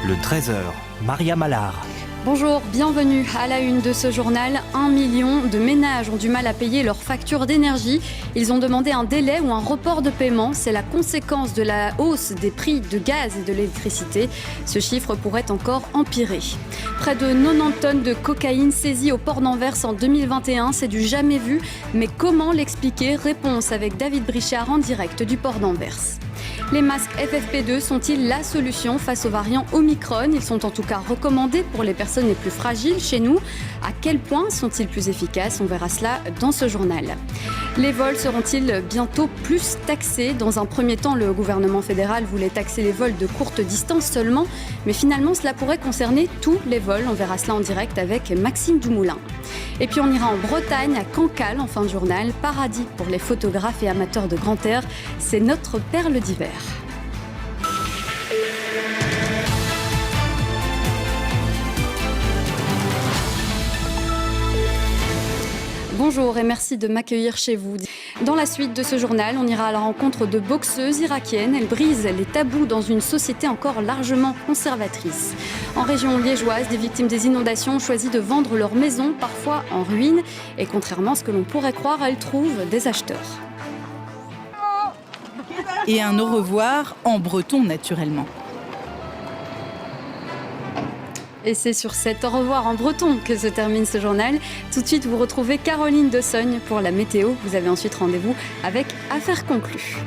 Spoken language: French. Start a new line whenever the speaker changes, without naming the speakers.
Le 13h, Maria Mallard.
Bonjour, bienvenue à la une de ce journal. 1 million de ménages ont du mal à payer leurs factures d'énergie. Ils ont demandé un délai ou un report de paiement. C'est la conséquence de la hausse des prix de gaz et de l'électricité. Ce chiffre pourrait encore empirer. Près de 90 tonnes de cocaïne saisies au port d'Anvers en 2021. C'est du jamais vu. Mais comment l'expliquer ? Réponse avec David Brichard en direct du port d'Anvers. Les masques FFP2 sont-ils la solution face aux variants Omicron ? Ils sont en tout cas recommandés pour les personnes les plus fragiles chez nous. À quel point sont-ils plus efficaces ? On verra cela dans ce journal. Les vols seront-ils bientôt plus taxés ? Dans un premier temps, le gouvernement fédéral voulait taxer les vols de courte distance seulement. Mais finalement, cela pourrait concerner tous les vols. On verra cela en direct avec Maxime Dumoulin. Et puis on ira en Bretagne, à Cancale, en fin de journal. Paradis pour les photographes et amateurs de grand air. C'est notre perle d'hiver. Bonjour et merci de m'accueillir chez vous. Dans la suite de ce journal, on ira à la rencontre de boxeuses irakiennes. Elles brisent les tabous dans une société encore largement conservatrice. En région liégeoise, des victimes des inondations ont choisi de vendre leur maison, parfois en ruine. Et contrairement à ce que l'on pourrait croire, elles trouvent des acheteurs.
Et un au revoir en breton naturellement.
Et c'est sur cet au revoir en breton que se termine ce journal. Tout de suite, vous retrouvez Caroline Dessogne pour la météo. Vous avez ensuite rendez-vous avec Affaires conclues.